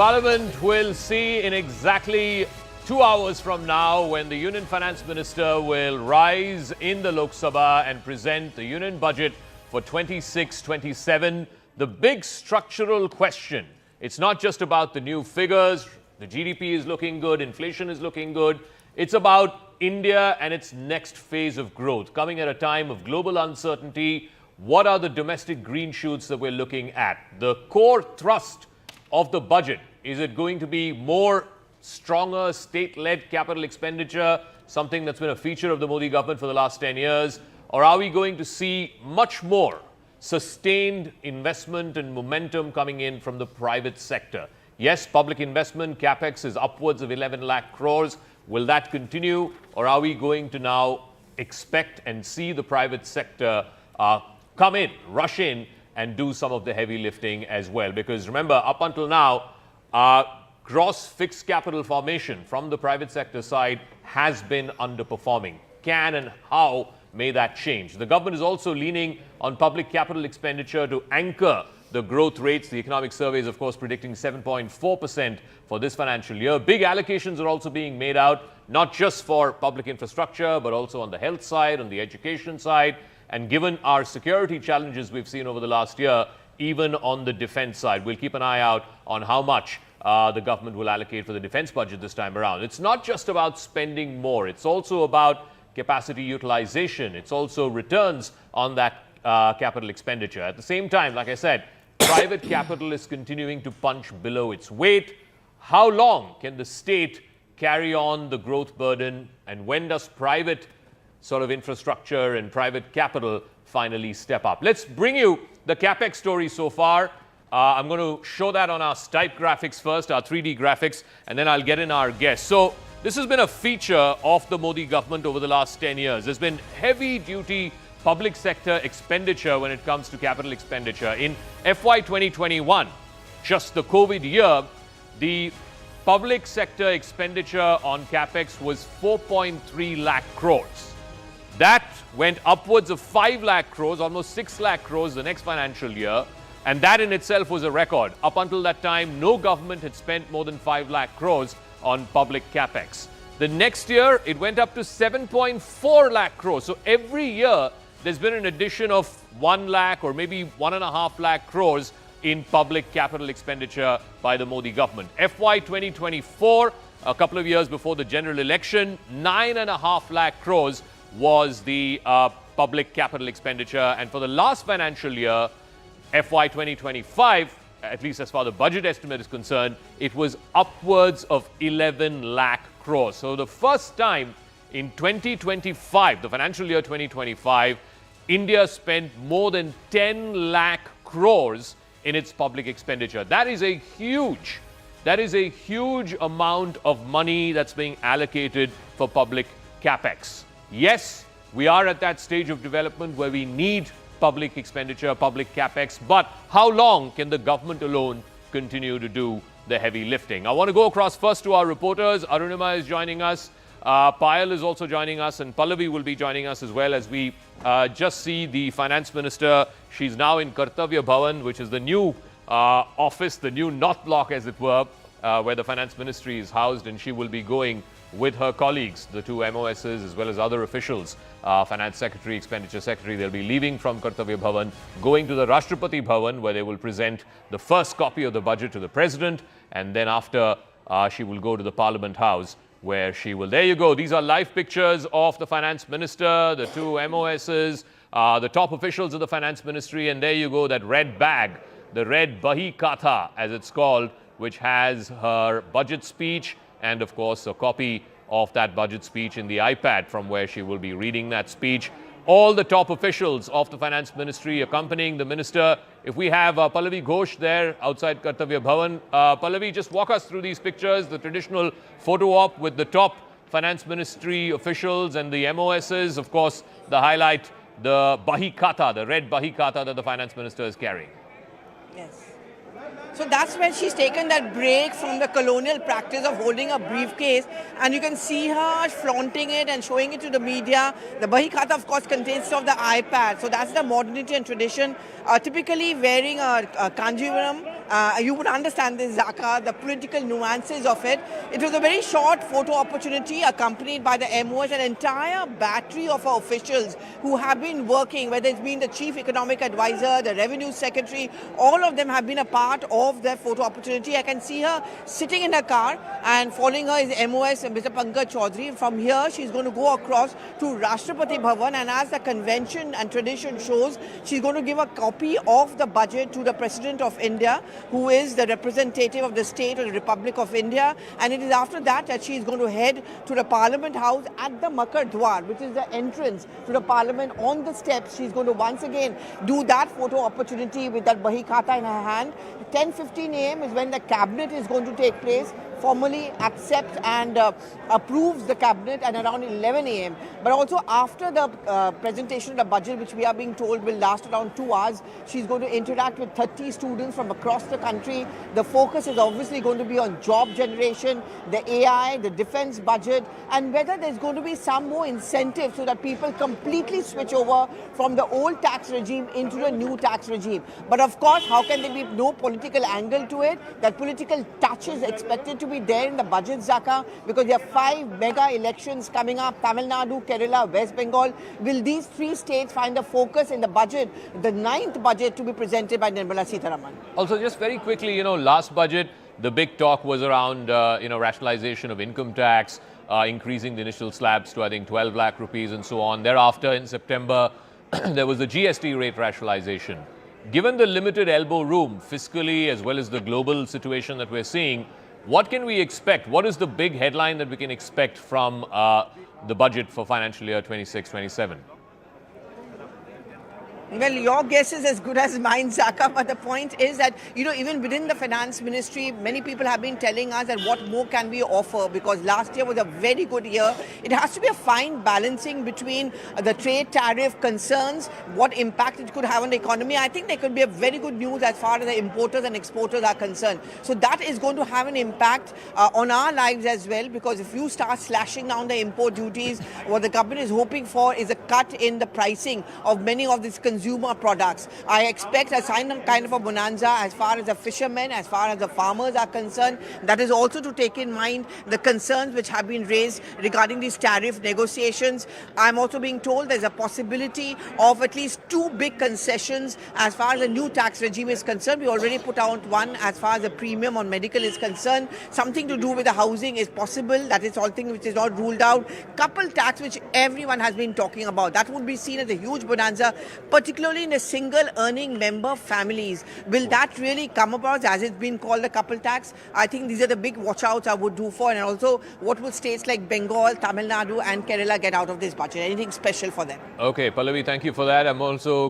Parliament will see in exactly 2 hours from now when the Union Finance Minister will rise in the Lok Sabha and present the Union Budget for 26-27. The big structural question, it's not just about the new figures, the GDP is looking good, inflation is looking good. It's about India and its next phase of growth. Coming at a time of global uncertainty, what are the domestic green shoots that we're looking at? The core thrust of the budget, is it going to be more stronger state-led capital expenditure, something that's been a feature of the Modi government for the last 10 years? Or are we going to see much more sustained investment and momentum coming in from the private sector? Yes, public investment, capex is upwards of 11 lakh crores. Will that continue? Or are we going to now expect and see the private sector come in, rush in, and do some of the heavy lifting as well? Because remember, up until now, gross fixed capital formation from the private sector side has been underperforming. Can and how may that change? The government is also leaning on public capital expenditure to anchor the growth rates. The economic survey is, of course, predicting 7.4% for this financial year. Big allocations are also being made out, not just for public infrastructure, but also on the health side, on the education side. And given our security challenges we've seen over the last year, even on the defense side, we'll keep an eye out on how much the government will allocate for the defense budget this time around. It's not just about spending more. It's also about capacity utilization. It's also returns on that capital expenditure. At the same time, like I said, private capital is continuing to punch below its weight. How long can the state carry on the growth burden? And when does private sort of infrastructure and private capital finally step up? Let's bring you the capex story so far. I'm going to show that on our Stipe graphics first, our 3D graphics, and then I'll get in our guests. So this has been a feature of the Modi government over the last 10 years. There's been heavy-duty public sector expenditure when it comes to capital expenditure. In FY 2021, just the COVID year, the public sector expenditure on capex was 4.3 lakh crores. That went upwards of 5 lakh crores, almost 6 lakh crores the next financial year. And that in itself was a record. Up until that time, no government had spent more than 5 lakh crores on public capex. The next year, it went up to 7.4 lakh crores. So every year, there's been an addition of 1 lakh or maybe 1.5 lakh crores in public capital expenditure by the Modi government. FY 2024, a couple of years before the general election, 9.5 lakh crores was the public capital expenditure. And for the last financial year, FY 2025, at least as far as the budget estimate is concerned, it was upwards of 11 lakh crores. So the first time in 2025, the financial year 2025, India spent more than 10 lakh crores in its public expenditure. That is a huge amount of money that's being allocated for public capex. Yes, we are at that stage of development where we need public expenditure, public capex, but how long can the government alone continue to do the heavy lifting? I want to go across first to our reporters. Arunima is joining us, Payal is also joining us, and Pallavi will be joining us as well as we just see the finance minister. She's now in Kartavya Bhawan, which is the new office, the new North Block as it were, where the finance ministry is housed, and she will be going with her colleagues, the two MOSs as well as other officials, Finance Secretary, Expenditure Secretary. They'll be leaving from Kartavya Bhawan, going to the Rashtrapati Bhawan, where they will present the first copy of the budget to the President. And then after, she will go to the Parliament House, where she will... There you go. These are live pictures of the Finance Minister, the two MOSs, the top officials of the Finance Ministry. And there you go, that red bag, the red Bahi Khata, as it's called, which has her budget speech and, of course, a copy of that budget speech in the iPad from where she will be reading that speech. All the top officials of the Finance Ministry accompanying the minister. If we have Pallavi Ghosh there outside Kartavya Bhawan. Pallavi, just walk us through these pictures, the traditional photo op with the top Finance Ministry officials and the MOSs. Of course, the highlight, the Bahi Khata, the red Bahi Khata that the Finance Minister is carrying. Yes. So that's when she's taken that break from the colonial practice of holding a briefcase, and you can see her flaunting it and showing it to the media. The Bahi Khata, of course, contains of the iPad. So that's the modernity and tradition. Typically wearing a kanjivaram, you would understand this Zaka, the political nuances of it. It was a very short photo opportunity accompanied by the MOS, an entire battery of our officials who have been working, whether it's been the Chief Economic Advisor, the Revenue Secretary, all of them have been a part of their photo opportunity. I can see her sitting in her car, and following her is MOS Mr. Pankaj Chaudhary. From here, she's going to go across to Rashtrapati Bhawan, and as the convention and tradition shows, she's going to give a copy of the budget to the President of India, who is the representative of the state of the Republic of India. And it is after that that she is going to head to the Parliament House at the Makar Dwar, which is the entrance to the Parliament. On the steps, she's going to once again do that photo opportunity with that Bahi Khata in her hand. 10:15 a.m. is when the cabinet is going to take place, formally accepts and approves the cabinet, and around 11 a.m. But also after the presentation of the budget, which we are being told will last around 2 hours, she's going to interact with 30 students from across the country. The focus is obviously going to be on job generation, the AI, the defense budget, and whether there's going to be some more incentive so that people completely switch over from the old tax regime into the new tax regime. But of course, how can there be no political angle to it? That political touch is expected to be there in the budget, Zaka, because there are 5 mega elections coming up: Tamil Nadu, Kerala, West Bengal. Will these 3 states find a focus in the budget, the 9th budget to be presented by Nirmala Sitharama? Also, just very quickly, last budget, the big talk was around, rationalization of income tax, increasing the initial slabs to, I think, 12 lakh rupees and so on. Thereafter, in September, there was the GST rate rationalization. Given the limited elbow room fiscally as well as the global situation that we're seeing, what can we expect? What is the big headline that we can expect from the budget for financial year 26-27? Well, your guess is as good as mine, Zaka, but the point is that, even within the finance ministry, many people have been telling us that what more can we offer, because last year was a very good year. It has to be a fine balancing between the trade tariff concerns, what impact it could have on the economy. I think there could be a very good news as far as the importers and exporters are concerned. So that is going to have an impact on our lives as well, because if you start slashing down the import duties, what the government is hoping for is a cut in the pricing of many of these consumer products. I expect a kind of a bonanza as far as the fishermen, as far as the farmers are concerned. That is also to take in mind the concerns which have been raised regarding these tariff negotiations. I'm also being told there's a possibility of at least 2 big concessions as far as the new tax regime is concerned. We already put out one as far as the premium on medical is concerned. Something to do with the housing is possible. That is something which is not ruled out. Couple tax, which everyone has been talking about. That would be seen as a huge bonanza, particularly in the single earning member families. Will that really come about, as it's been called, the couple tax? I think these are the big watch outs I would do for. And also, what will states like Bengal, Tamil Nadu and Kerala get out of this budget? Anything special for them? Okay, Pallavi, thank you for that. I'm also